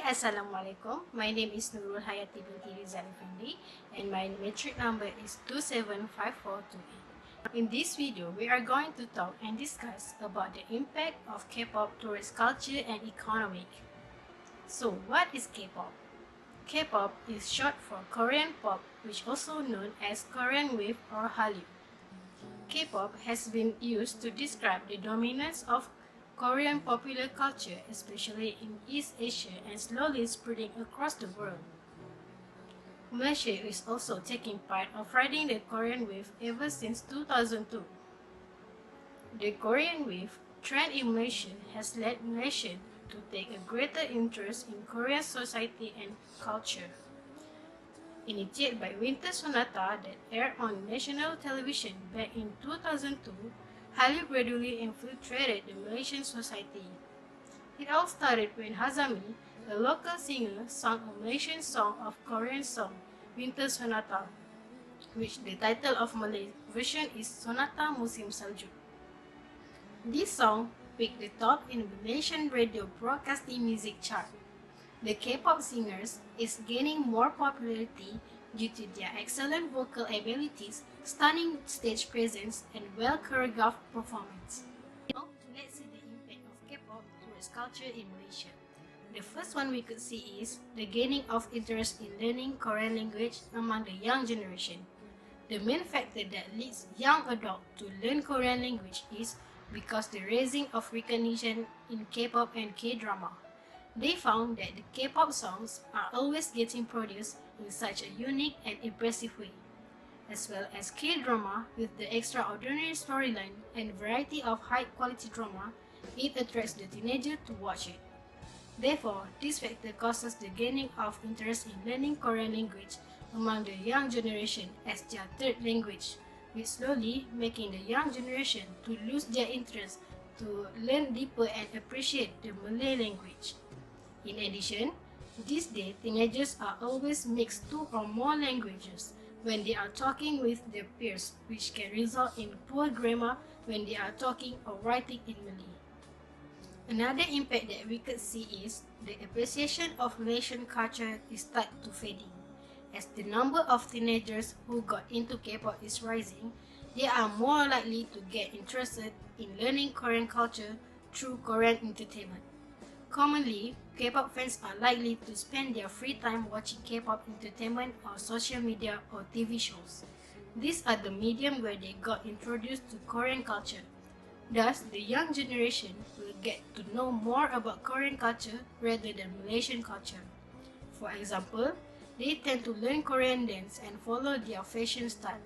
Assalamualaikum. My name is Nurul Hayati binti Rizal Effendi and my metric number is 275428. In this video, we are going to talk and discuss about the impact of K-pop towards culture and economic. So, what is K-pop? K-pop is short for Korean pop, which also known as Korean wave or Hallyu. K-pop has been used to describe the dominance of Korean popular culture, especially in East Asia and slowly spreading across the world. Malaysia is also taking part of riding the Korean wave ever since 2002. The Korean wave trend in Malaysia has led Malaysians to take a greater interest in Korean society and culture. Initiated by Winter Sonata that aired on national television back in 2002, Hallyu gradually infiltrated the Malaysian society. It all started when Hazami, a local singer, sang a Malaysian song of Korean song, Winter Sonata, which the title of Malay version is Sonata Musim Salju. This song peaked the top in Malaysian radio broadcasting music chart. The K-pop singers is gaining more popularity due to their excellent vocal abilities, stunning stage presence, and well-choreographed performance. Now, let's see the impact of K-pop towards culture in Malaysia. The first one we could see is the gaining of interest in learning Korean language among the young generation. The main factor that leads young adults to learn Korean language is because the raising of recognition in K-pop and K-drama. They found that the K-pop songs are always getting produced in such a unique and impressive way, as well as K-drama with the extraordinary storyline and variety of high-quality drama. It attracts the teenager to watch it. Therefore, this factor causes the gaining of interest in learning Korean language among the young generation as their third language, which slowly making the young generation to lose their interest to learn deeper and appreciate the Malay language. In addition, these days teenagers are always mixed two or more languages when they are talking with their peers, which can result in poor grammar when they are talking or writing in Malay. Another impact that we could see is the appreciation of Malaysian culture is start to fading. As the number of teenagers who got into K-pop is rising, they are more likely to get interested in learning Korean culture through Korean entertainment. Commonly, K-pop fans are likely to spend their free time watching K-pop entertainment on social media or TV shows. These are the medium where they got introduced to Korean culture. Thus, the young generation will get to know more about Korean culture rather than Malaysian culture. For example, they tend to learn Korean dance and follow their fashion style.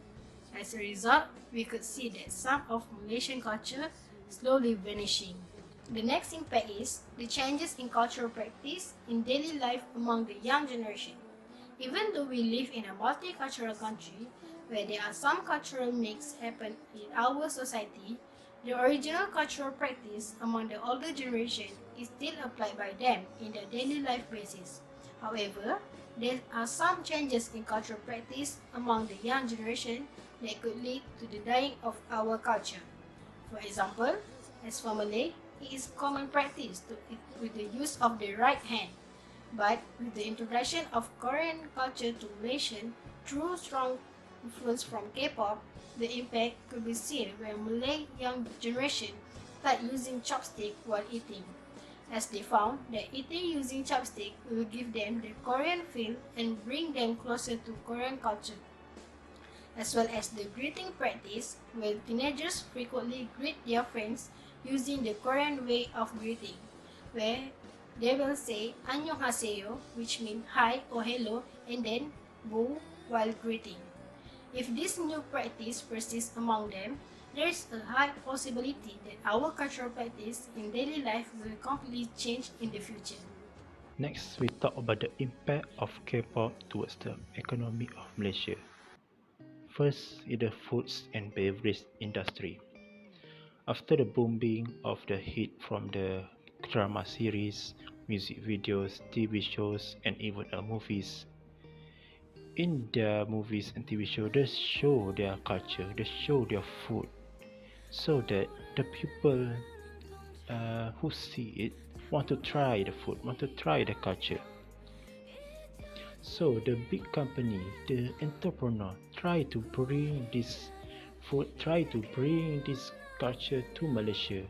As a result, we could see that some of Malaysian culture slowly vanishing. The next impact is the changes in cultural practice in daily life among the young generation. Even though we live in a multicultural country where there are some cultural mix happen in our society, the original cultural practice among the older generation is still applied by them in their daily life basis. However, there are some changes in cultural practice among the young generation that could lead to the dying of our culture. For example, as for Malay, it is common practice to eat with the use of the right hand. But with the introduction of Korean culture to Malaysian through strong influence from K-pop, the impact could be seen when Malay young generation start using chopstick while eating, as they found that eating using chopstick will give them the Korean feel and bring them closer to Korean culture, as well as the greeting practice where teenagers frequently greet their friends using the Korean way of greeting, where they will say "annyeonghaseyo," which means hi or hello, and then "bo" while greeting. If this new practice persists among them, there is a high possibility that our cultural practice in daily life will completely change in the future. Next, we talk about the impact of K-pop towards the economy of Malaysia. First is the foods and beverage industry. After the booming of the hit from the drama series, music videos, TV shows, and even movies, in their movies and TV shows, they show their culture, they show their food, so that the people who see it want to try the food, want to try the culture. So the big company, the entrepreneur, try to bring this food, try to bring this culture to Malaysia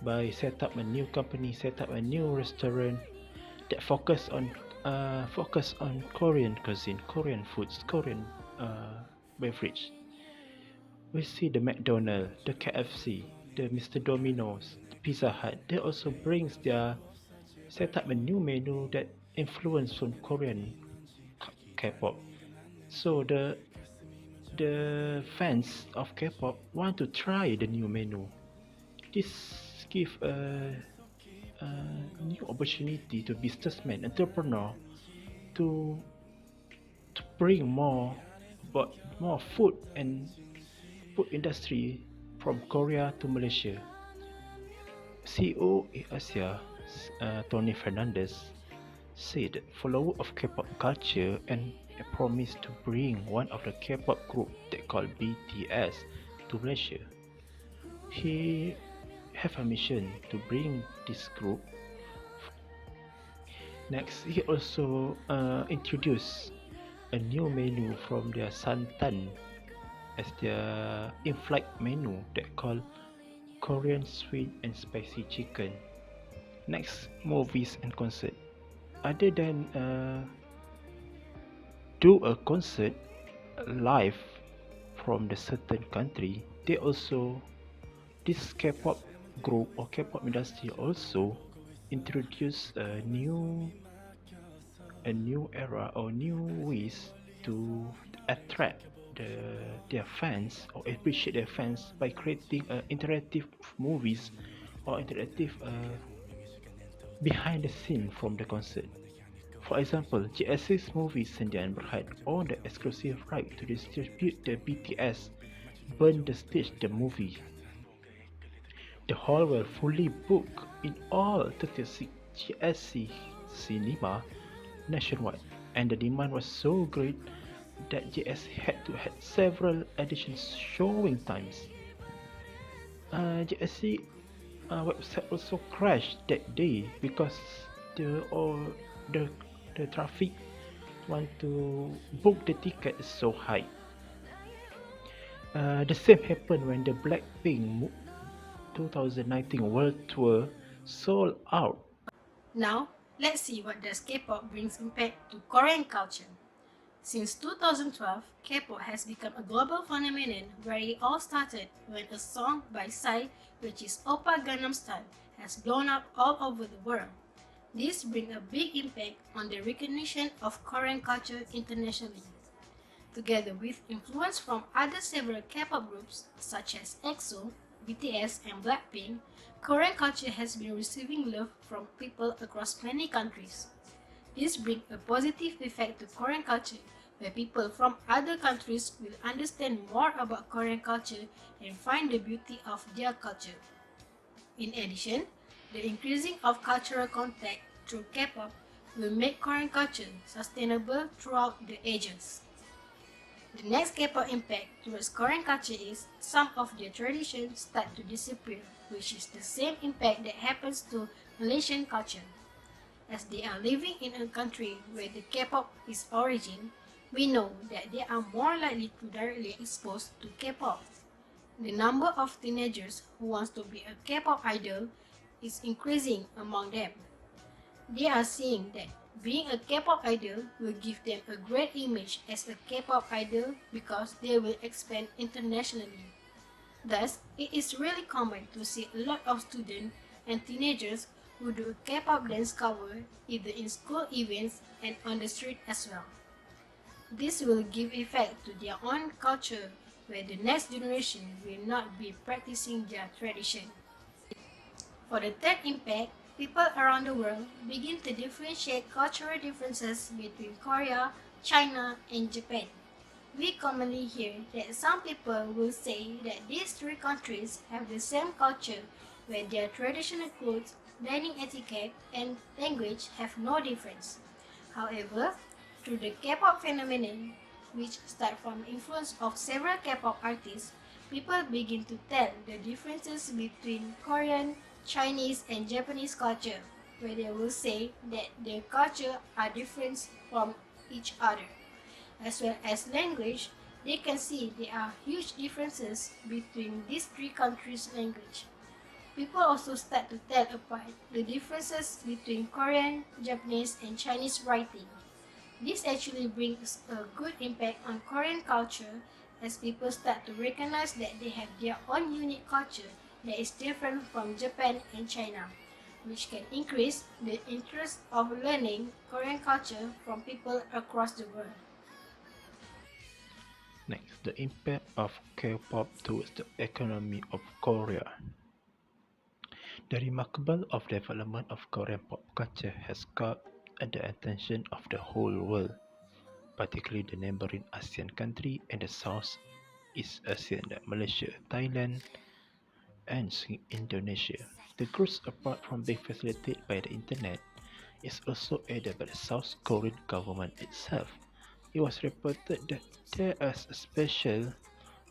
by set up a new company, set up a new restaurant that focus on Korean cuisine, Korean foods, Korean beverage. We see the McDonald's, the KFC, the Mr. Domino's, the Pizza Hut. They also brings their set up a new menu that influence from Korean K-pop. So the fans of K-pop want to try the new menu. This give a new opportunity to businessmen, entrepreneur to bring but more food and food industry from Korea to Malaysia. CEO Asia, Tony Fernandez, said follower of K-pop culture and promised to bring one of the K-pop group they call BTS to Malaysia. He have a mission to bring this group. Next, he also introduced a new menu from their Santan as their in-flight menu that called Korean sweet and spicy chicken. Next, movies and concert. Other than do a concert live from the certain country, they also this K-pop group or K-pop industry also introduce a new era or new ways to attract their fans or appreciate their fans by creating interactive movies or interactive behind the scene from the concert. For example, GS's movie Sendian Berhad owned the exclusive right to distribute the BTS Burn the Stage the movie. The hall were fully booked in all 36 GSC cinema nationwide, and the demand was so great that JS had to have several additional showing times. JSC website also crashed that day because the all the the traffic want to book the ticket is so high. The same happened when the Blackpink 2019 World Tour sold out. Now, let's see what does K-pop brings impact to Korean culture. Since 2012, K-pop has become a global phenomenon where it all started when a song by Psy, which is Oppa Gangnam Style, has blown up all over the world. This brings a big impact on the recognition of Korean culture internationally. Together with influence from other several K-pop groups such as EXO, BTS, and Blackpink, Korean culture has been receiving love from people across many countries. This brings a positive effect to Korean culture, where people from other countries will understand more about Korean culture and find the beauty of their culture. In addition, the increasing of cultural contact through K-pop will make Korean culture sustainable throughout the ages. The next K-pop impact towards Korean culture is some of their traditions start to disappear, which is the same impact that happens to Malaysian culture. As they are living in a country where the K-pop is origin, we know that they are more likely to directly exposed to K-pop. The number of teenagers who wants to be a K-pop idol is increasing among them. They are seeing that being a K-pop idol will give them a great image as a K-pop idol because they will expand internationally. Thus, it is really common to see a lot of students and teenagers who do a K-pop dance cover either in school events and on the street as well. This will give effect to their own culture where the next generation will not be practicing their tradition. For the third impact, people around the world begin to differentiate cultural differences between Korea, China, and Japan. We commonly hear that some people will say that these three countries have the same culture where their traditional clothes, dining etiquette, and language have no difference. However, through the K-pop phenomenon, which start from influence of several K-pop artists, people begin to tell the differences between Korean, Chinese, and Japanese culture. where they will say that their culture are different from each other. As well as language, they can see there are huge differences between these three countries' language. People also start to tell apart the differences between Korean, Japanese, and Chinese writing. This actually brings a good impact on Korean culture as people start to recognize that they have their own unique culture that is different from Japan and China, which can increase the interest of learning Korean culture from people across the world. Next, the impact of K-pop towards the economy of Korea. The remarkable of development of Korean pop culture has caught the attention of the whole world, particularly the neighboring ASEAN country and the Southeast Asian like Malaysia, Thailand, and Indonesia. The growth, apart from being facilitated by the internet, is also aided by the South Korean government itself. It was reported that there is a special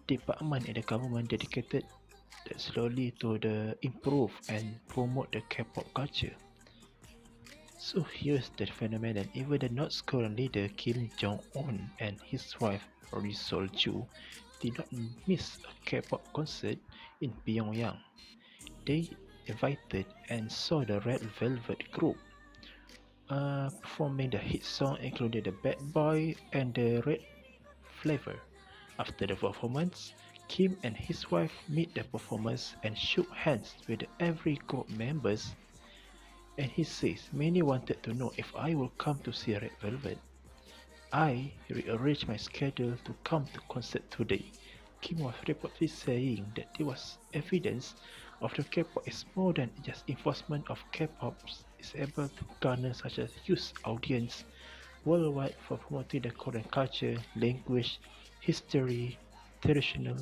department in the government dedicated slowly to the improve and promote the K-pop culture. So here's the phenomenon. Even the North Korean leader Kim Jong-un and his wife Ri Sol-ju did not miss a K-pop concert in Pyongyang. They invited and saw the Red Velvet group performing the hit song including the Bad Boy and the Red Flavor. After the performance, Kim and his wife met the performers and shook hands with every group members, and he says many wanted to know if I will come to see Red Velvet. I rearranged my schedule to come to concert today. Kim was reportedly saying that there was evidence of the K-pop is more than just enforcement of K-pop is able to garner such a huge audience worldwide for promoting the Korean culture, language, history, traditional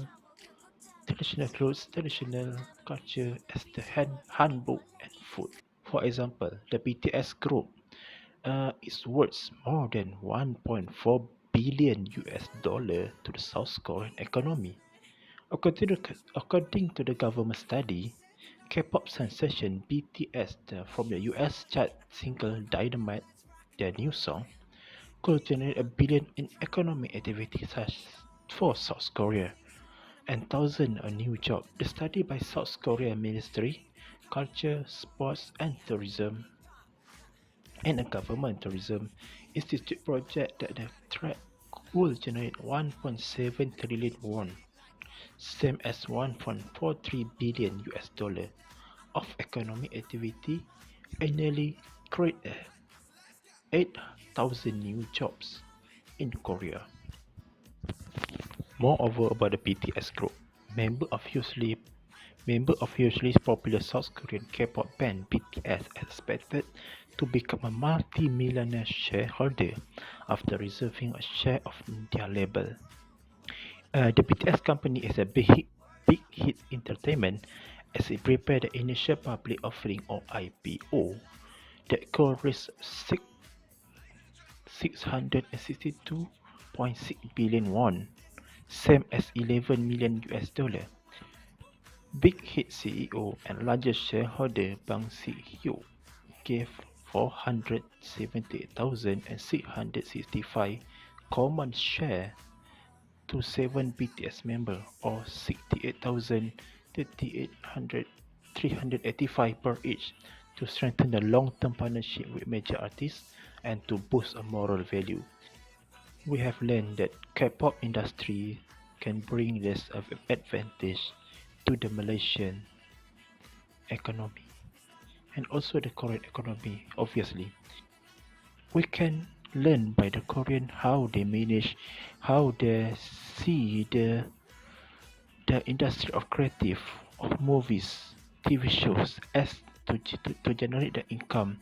traditional clothes, traditional culture as the handbook and food. For example, the BTS group is worth more than 1.4 billion US dollar to the South Korean economy. According to the government study, K-pop sensation BTS from the US chart single Dynamite, their new song, could generate a billion in economic activity such for South Korea and thousands of new jobs. The study by South Korea Ministry, Culture, Sports and Tourism and a government tourism institute project that the track will generate 1.7 trillion won, same as 1.43 billion US dollar of economic activity and nearly create 8,000 new jobs in Korea. Moreover, about the BTS group, member of hugely popular South Korean K-pop band BTS is expected to become a multi-millionaire shareholder after reserving a share of their label. The BTS company is a big hit entertainment as it prepared the initial public offering or IPO that could raise 662.6 billion won, same as 11 million US dollar. Big Hit CEO and largest shareholder Bang Si-hyuk gave 478,665 common share to 7 BTS members or 68,385 per each to strengthen the long-term partnership with major artists and to boost a moral value. We have learned that K-pop industry can bring this advantage to the Malaysian economy and also the Korean economy. Obviously, we can learn by the Korean how they manage, how they see the industry of creative of movies, TV shows as to generate the income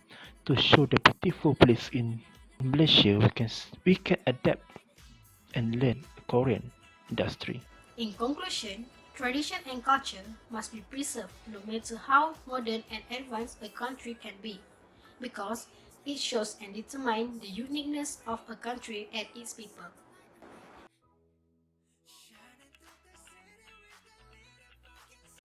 to show the beautiful place in Malaysia. We can adapt and learn Korean industry. In conclusion, tradition and culture must be preserved no matter how modern and advanced a country can be, because it shows and determines the uniqueness of a country and its people.